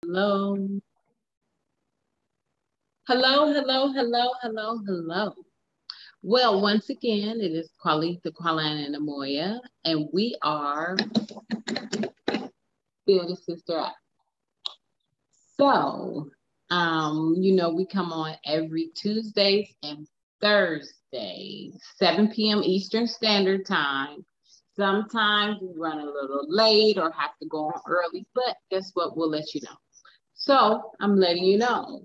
Hello. Hello, hello, hello, hello, hello. Well, once again, it is Qualita, Qualan, and Amoya, and we are Build a Sister Up. So, we come on every Tuesdays and Thursdays, 7 p.m. Eastern Standard Time. Sometimes we run a little late or have to go on early, but guess what? We'll let you know. So I'm letting you know,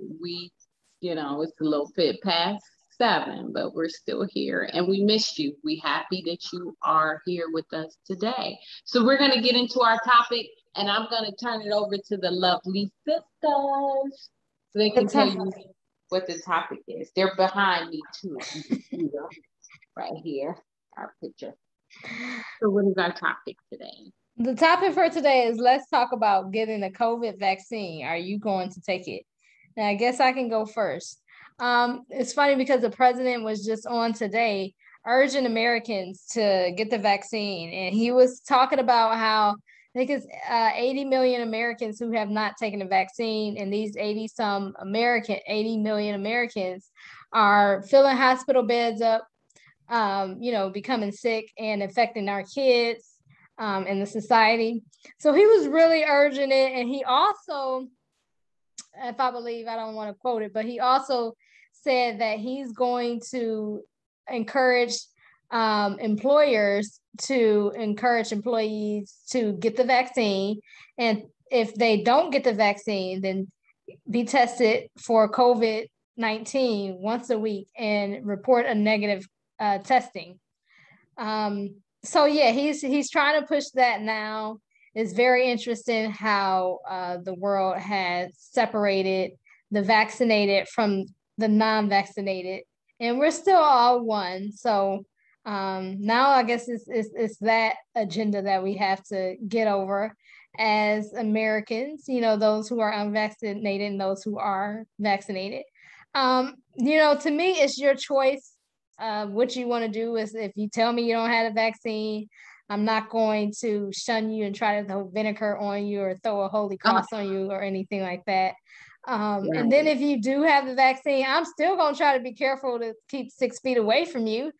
it's a little bit past 7, but we're still here and we missed you. We happy that you are here with us today. So we're going to get into our topic and I'm going to turn it over to the lovely sisters so they can tell you what the topic is. They're behind me too. Right here, our picture. So what is our topic today? The topic for today is let's talk about getting a COVID vaccine. Are you going to take it? Now, I guess I can go first. It's funny because the president was just on today urging Americans to get the vaccine. And he was talking about how I think it's 80 million Americans who have not taken the vaccine. And these 80 million Americans are filling hospital beds up, becoming sick and affecting our kids. In the society. So he was really urging it. And he also, if I believe, I don't want to quote it, but he also said that he's going to encourage employers to encourage employees to get the vaccine. And if they don't get the vaccine, then be tested for COVID-19 once a week and report a negative testing. So yeah, he's trying to push that now. It's very interesting how the world has separated the vaccinated from the non-vaccinated, and we're still all one. So now I guess it's that agenda that we have to get over as Americans. Those who are unvaccinated and those who are vaccinated. To me, it's your choice. What you want to do is if you tell me you don't have a vaccine, I'm not going to shun you and try to throw vinegar on you or throw a holy cross on you or anything like that. Right. And then if you do have the vaccine, I'm still going to try to be careful to keep 6 feet away from you.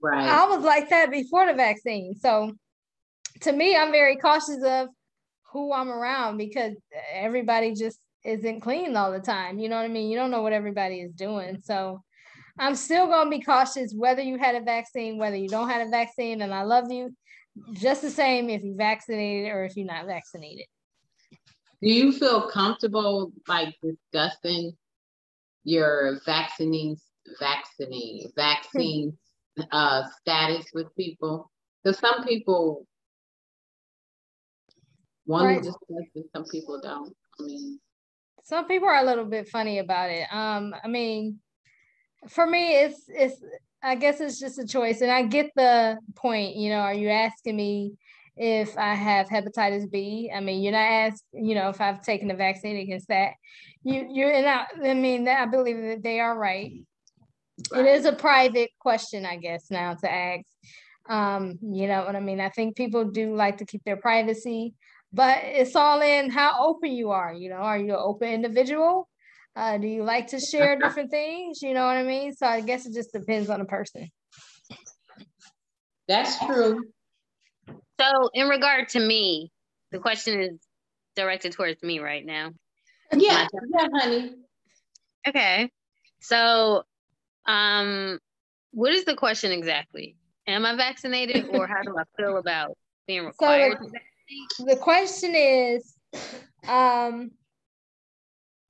Right. I was like that before the vaccine. So to me, I'm very cautious of who I'm around because everybody just isn't clean all the time. You know what I mean? You don't know what everybody is doing. So I'm still going to be cautious whether you had a vaccine, whether you don't have a vaccine, and I love you just the same if you're vaccinated or if you're not vaccinated. Do you feel comfortable discussing your vaccine status with people? Because some people want to discuss it, some people don't. Some people are a little bit funny about it. For me, it's I guess it's just a choice, and I get the point. Are you asking me if I have hepatitis B? You're not asking, if I've taken the vaccine against that. I believe that they are right. It is a private question, I guess, now to ask. You know what I mean? I think people do like to keep their privacy, but it's all in how open you are. Are you an open individual? Do you like to share different things? You know what I mean? So I guess it just depends on the person. That's true. So in regard to me, the question is directed towards me right now. Yeah, honey. Okay. So, what is the question exactly? Am I vaccinated or how do I feel about being required to vaccinate? The question is,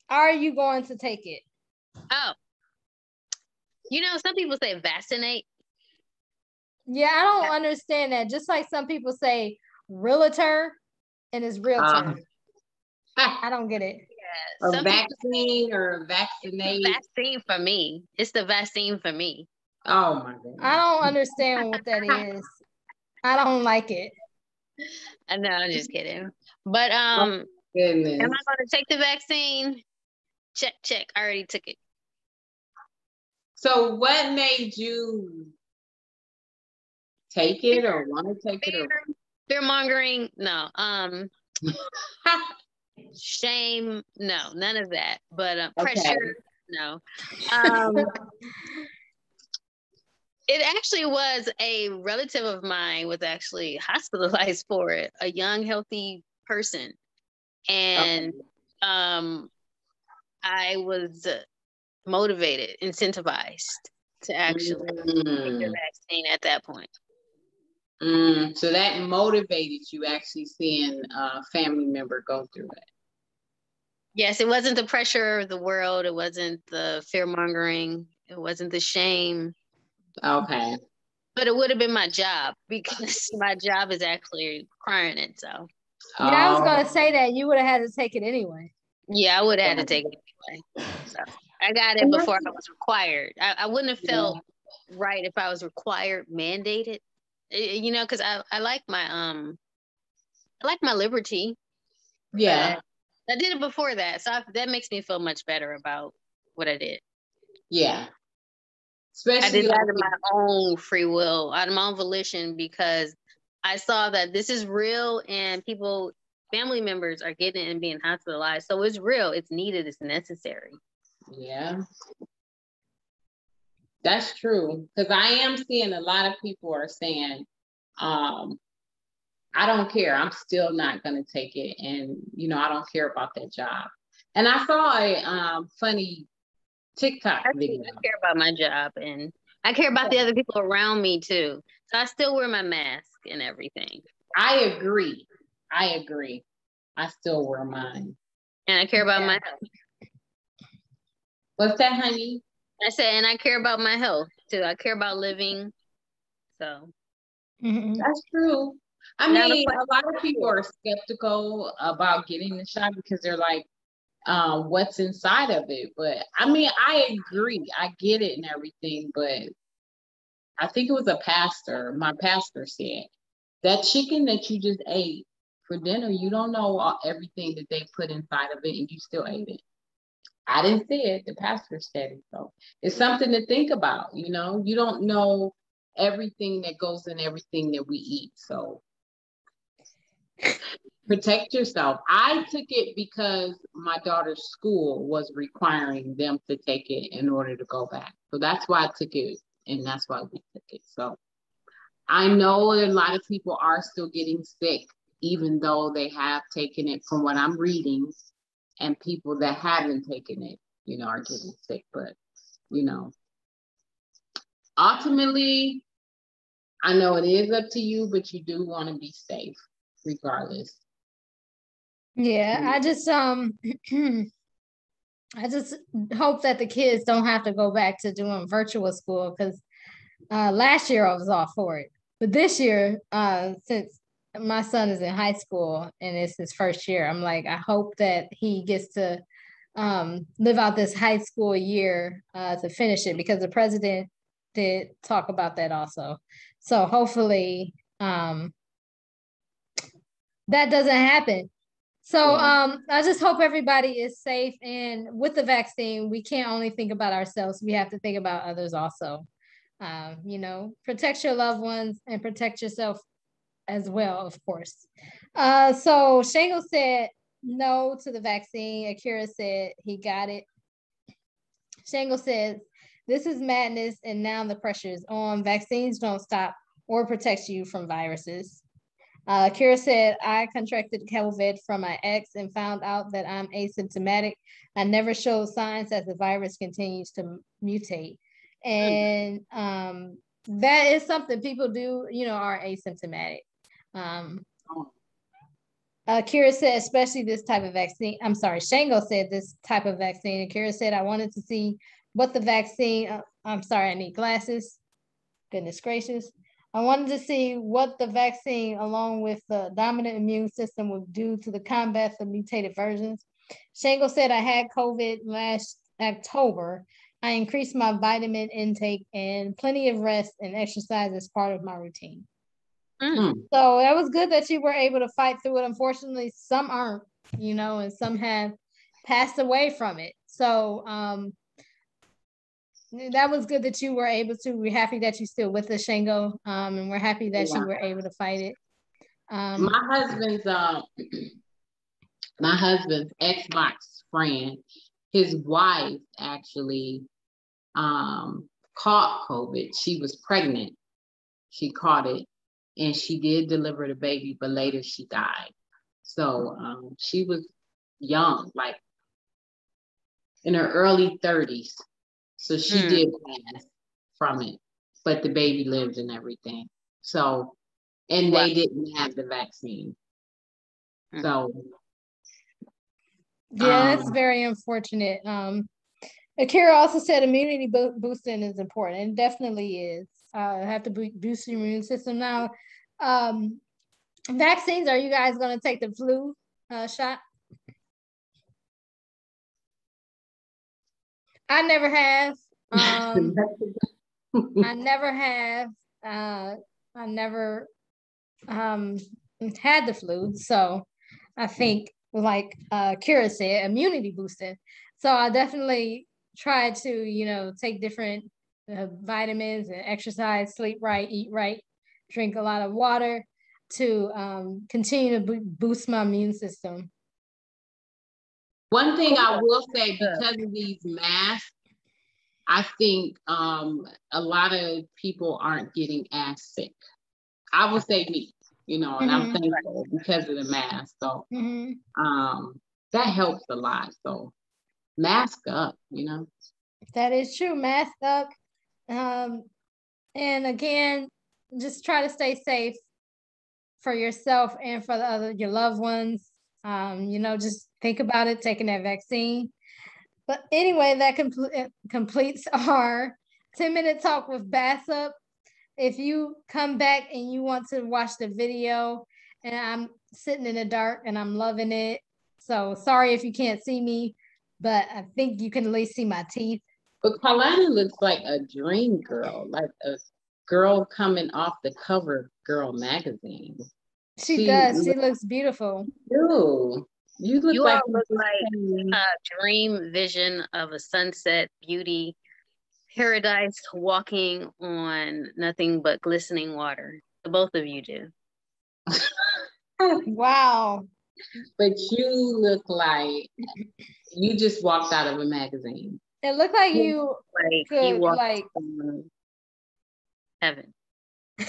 are you going to take it? Oh, some people say vaccinate. Yeah, I don't understand that. Just like some people say realtor and it's realtor. I don't get it. Yeah, a vaccine or vaccinate. Vaccine for me. It's the vaccine for me. Oh my goodness. I don't understand what that is. I don't like it. No, I'm just kidding. But am I going to take the vaccine? Check. I already took it. So what made you take it or want to take it? Fear mongering? No. Shame, no, none of that. But pressure, Okay. no. It actually was a relative of mine was actually hospitalized for it, a young, healthy person. And I was motivated, incentivized to actually take the vaccine at that point. So that motivated you actually seeing a family member go through it. Yes, it wasn't the pressure of the world. It wasn't the fear mongering. It wasn't the shame. Okay. But it would have been my job because my job is actually requiring it. So. Yeah, I was going to say that you would have had to take it anyway. Yeah, I would have had to take it anyway. So I got it before I was required. I wouldn't have felt right if I was required, mandated. You know, because I like my liberty. Yeah. I did it before that, so that makes me feel much better about what I did. Yeah. Especially I did that of my own free will, out of my own volition, because I saw that this is real and family members are getting and being hospitalized. So it's real, it's needed, it's necessary. Yeah. That's true. Because I am seeing a lot of people are saying, I don't care. I'm still not going to take it. And, I don't care about that job. And I saw a funny TikTok video. I care about my job and I care about the other people around me too. So I still wear my mask and everything. I agree. I still wear mine. And I care about my health. What's that, honey? I said, and I care about my health too. I care about living. So. That's true. I mean, a lot of people are skeptical about getting the shot because they're like, what's inside of it? But I mean, I agree. I get it and everything, but I think it was a pastor. My pastor said that chicken that you just ate for dinner, you don't know everything that they put inside of it and you still ate it. I didn't say it. The pastor said it. So it's something to think about. You don't know everything that goes in everything that we eat. So protect yourself. I took it because my daughter's school was requiring them to take it in order to go back. So that's why I took it, and that's why we took it. So I know a lot of people are still getting sick, even though they have taken it from what I'm reading, and people that haven't taken it, are getting sick. But, ultimately, I know it is up to you, but you do want to be safe regardless. Yeah, I just hope that the kids don't have to go back to doing virtual school because last year I was all for it. But this year, since my son is in high school and it's his first year, I'm like, I hope that he gets to live out this high school year to finish it because the president did talk about that also. So hopefully that doesn't happen. So I just hope everybody is safe. And with the vaccine, we can't only think about ourselves. We have to think about others also. Protect your loved ones and protect yourself as well, of course. So Shango said no to the vaccine. Akira said he got it. Shango says, this is madness and now the pressure is on. Vaccines don't stop or protect you from viruses. Kira said, I contracted COVID from my ex and found out that I'm asymptomatic. I never showed signs as the virus continues to mutate. And that is something people do, are asymptomatic. Kira said, especially this type of vaccine. I'm sorry, Shango said this type of vaccine. And Kira said, I wanted to see what the vaccine, I'm sorry, I need glasses. Goodness gracious. I wanted to see what the vaccine, along with the dominant immune system, would do to the combat the mutated versions. Shango said, I had COVID last October. I increased my vitamin intake and plenty of rest and exercise as part of my routine. So that was good that you were able to fight through it. Unfortunately, some aren't, and some have passed away from it. So that was good that you were able to. We're happy that you're still with us, Shango, and we're happy that you were able to fight it. My husband's my husband's Xbox friend, his wife actually caught COVID. She was pregnant. She caught it and she did deliver the baby, but later she died. So she was young, like in her early 30s. So she did pass from it, but the baby lived and everything. So, and they didn't have the vaccine. So, yeah, that's very unfortunate. Akira also said immunity boosting is important, and definitely is. Have to boost your immune system. Now, vaccines, are you guys going to take the flu shot? I never have. I never have. I never had the flu. So I think, like Kira said, immunity boosting. So I definitely try to, take different vitamins and exercise, sleep right, eat right, drink a lot of water to continue to boost my immune system. One thing I will say, because of these masks, I think a lot of people aren't getting as sick. I would say me, and I'm thankful because of the mask. So that helps a lot. So mask up, That is true. Mask up. And again, just try to stay safe for yourself and for your loved ones. Just think about it, taking that vaccine. But anyway, that completes our 10-minute talk with Bassop. If you come back and you want to watch the video, and I'm sitting in the dark and I'm loving it. So sorry if you can't see me, but I think you can at least see my teeth. But Carlina looks like a dream girl, like a girl coming off the cover of Girl magazine. She does. She looks beautiful. You look like a dream vision of a sunset beauty paradise walking on nothing but glistening water. The both of you do. Wow. But you look like you just walked out of a magazine. It looked like you could heaven.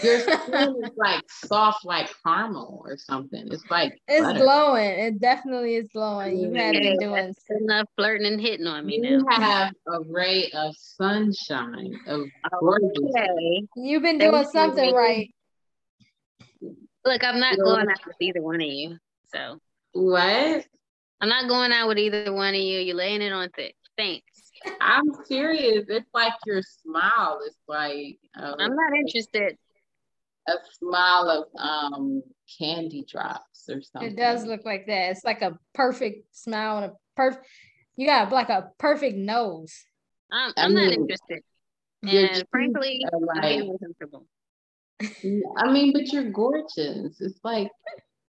Your skin is like soft, like caramel or something. It's it's glowing. It definitely is glowing. You have been doing enough flirting and hitting on me now. You have a ray of sunshine of gorgeous. You've been doing something right. Look, I'm not going out with either one of you. So what? I'm not going out with either one of you. You're laying it on thick. Thanks. I'm serious. It's like your smile. It's like I'm not interested. A smile of candy drops or something. It does look like that. It's like a perfect smile and you got like a perfect nose. I'm not interested. And frankly, I'm getting uncomfortable. But you're gorgeous. It's like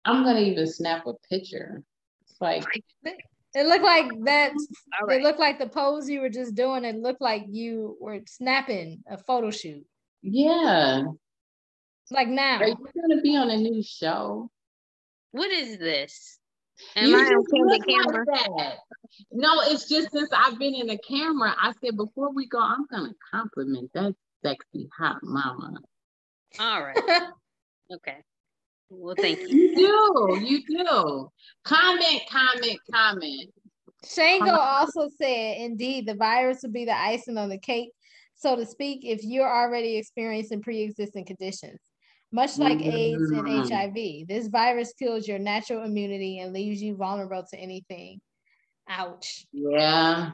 I'm gonna even snap a picture. It's like it looked like that. It looked like the pose you were just doing. It looked like you were snapping a photo shoot. Yeah. Like now. Are you gonna be on a new show? What is this? Am I on the camera? Like that. No, it's just since I've been in the camera, I said before we go, I'm gonna compliment that sexy hot mama. All right. Okay. Well, thank you. You do. Comment. Shango also said, indeed, the virus would be the icing on the cake, so to speak, if you're already experiencing pre-existing conditions. Much like AIDS and HIV, this virus kills your natural immunity and leaves you vulnerable to anything. Ouch. Yeah.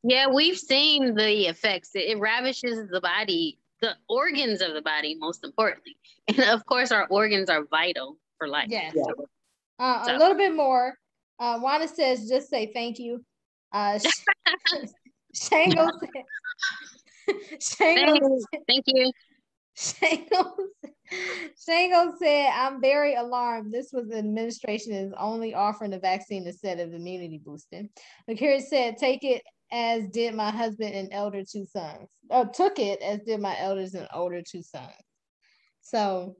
Yeah, we've seen the effects. It ravishes the body, the organs of the body, most importantly. And of course, our organs are vital for life. Yes. Yeah. A little bit more. Wanda says, just say thank you. Shango said, thank you. Shango said, I'm very alarmed. This was the administration is only offering the vaccine instead of immunity boosting. Akira said, take it as did my husband and elder two sons. Took it as did my elders and older two sons. So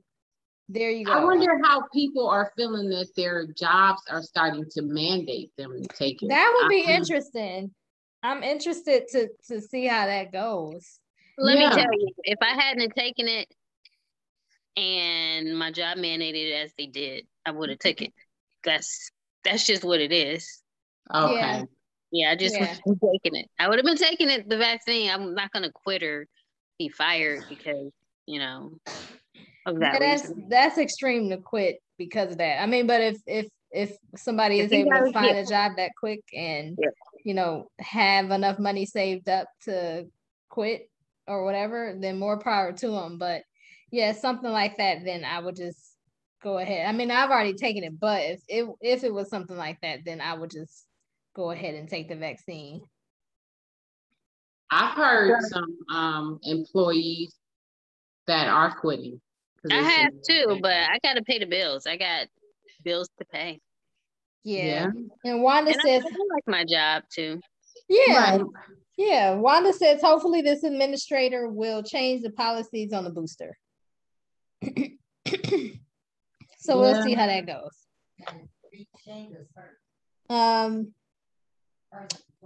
there you go. I wonder how people are feeling that their jobs are starting to mandate them to take it. That would be interesting. I'm interested to see how that goes. Let me tell you, if I hadn't taken it and my job mandated it as they did, I would have taken it. That's just what it is. Okay. Yeah, I just would have been taking it. I would have been taking it, the vaccine. I'm not going to quit or be fired because, you know, of that reason. That's extreme to quit because of that. I mean, but if somebody is able to find a job that quick and, you know, have enough money saved up to quit or whatever, then more power to them. But yeah, something like that, then I would just go ahead. I mean, I've already taken it, but if it was something like that, then I would just go ahead and take the vaccine. I've heard some employees that are quitting. I have too, but I got to pay the bills. I got bills to pay. Yeah. And Wanda says, I like my job too. Yeah. Right. Yeah. Wanda says, hopefully this administrator will change the policies on the booster. So we'll see how that goes.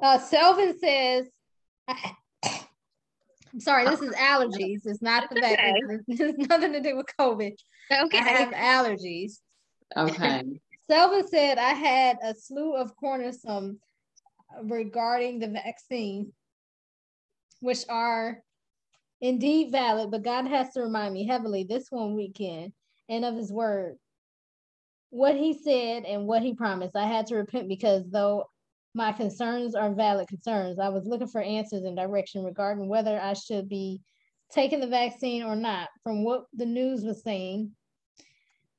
Selvin says, I'm sorry, this is allergies. It's not the vaccine. It's nothing to do with COVID. Okay. I have allergies. Okay. Selvin said, I had a slew of cornersome regarding the vaccine, which are indeed valid, but God has to remind me heavily this one weekend and of his word. What he said and what he promised. I had to repent because though my concerns are valid concerns, I was looking for answers and direction regarding whether I should be taking the vaccine or not, from what the news was saying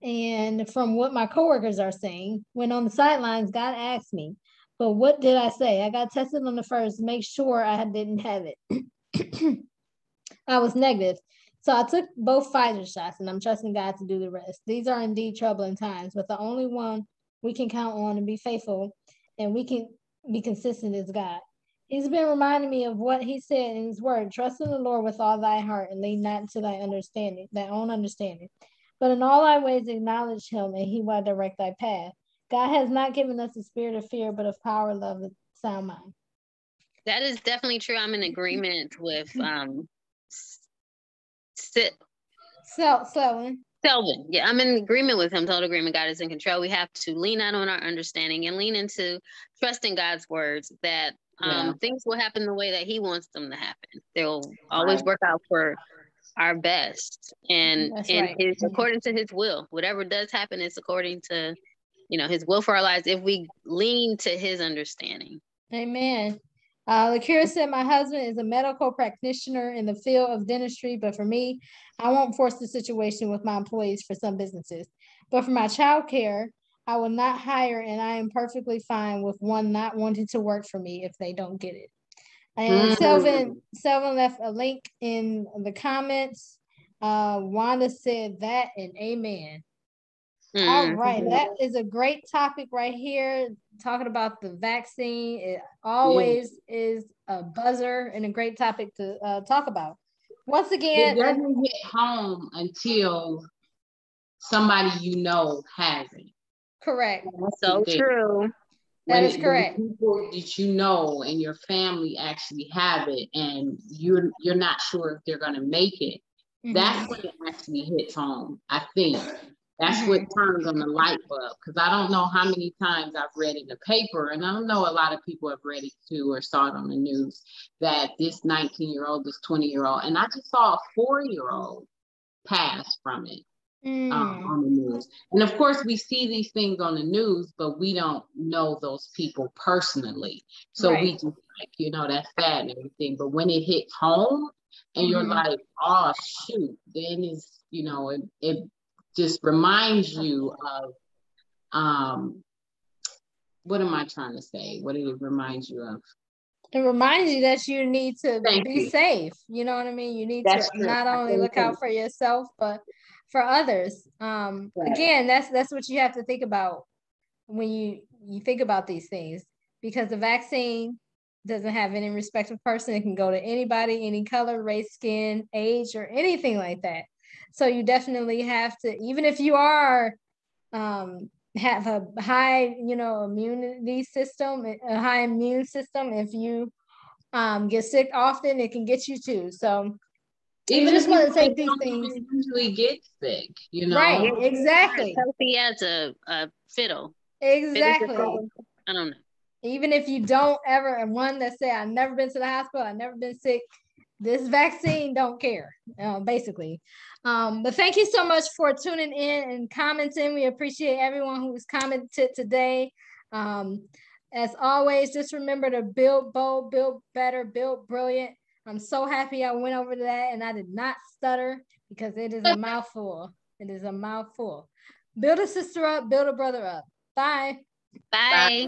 and from what my coworkers are saying. When on the sidelines, God asked me, but what did I say? I got tested on the first to make sure I didn't have it. I was negative. So I took both Pfizer shots and I'm trusting God to do the rest. These are indeed troubling times, but the only one we can count on and be faithful and we can be consistent is God. He's been reminding me of what he said in his word, trust in the Lord with all thy heart and lean not to thy own understanding. But in all thy ways acknowledge him and he will direct thy path. God has not given us a spirit of fear, but of power, love, and sound mind. That is definitely true. I'm in agreement with Selvin. Yeah, I'm in agreement with him. Total agreement. God is in control. We have to lean out on our understanding and lean into trusting God's words that things will happen the way that he wants them to happen. They'll always work out for our best and according to his will. Whatever does happen is according to, you know, his will for our lives if we lean to his understanding. Amen. Lakira said, my husband is a medical practitioner in the field of dentistry, but for me, I won't force the situation with my employees for some businesses. But for my child care, I will not hire, and I am perfectly fine with one not wanting to work for me if they don't get it. And Selvin left a link in the comments. Wanda said that and amen. All right, that is a great topic right here, talking about the vaccine. It always is a buzzer and a great topic to talk about. Once again, it doesn't hit home until somebody you know has it. Correct. That's so true. That is correct. When people that you know and your family actually have it, and you're not sure if they're going to make it, that's when it actually hits home. I think. That's what turns on the light bulb, because I don't know how many times I've read in the paper, and I don't know a lot of people have read it too or saw it on the news, that this 19-year-old, this 20-year-old, and I just saw a 4-year-old pass from it on the news. And of course, we see these things on the news, but we don't know those people personally. So we just like, you know, that's sad and everything. But when it hits home and you're like, oh, shoot, then it's, you know, it just reminds you of, what am I trying to say? What did it remind you of? It reminds you that you need to be safe. You know what I mean? You need to not only look out for yourself, but for others. Again, that's what you have to think about when you think about these things, because the vaccine doesn't have any respect of person. It can go to anybody, any color, race, skin, age, or anything like that. So you definitely have to, even if you are have a high, immunity system, a high immune system, if you get sick often, it can get you too. So even you just if want you to take these things. usually get sick, Right, Yeah, exactly. healthy as a fiddle. Exactly. I don't know. Even if you don't ever, and one that say, I've never been to the hospital, I've never been sick, this vaccine don't care, basically. But thank you so much for tuning in and commenting. We appreciate everyone who's commented today. As always, just remember to build bold, build better, build brilliant. I'm so happy I went over that and I did not stutter because it is a mouthful. It is a mouthful. Build a sister up, build a brother up. Bye. Bye. Bye.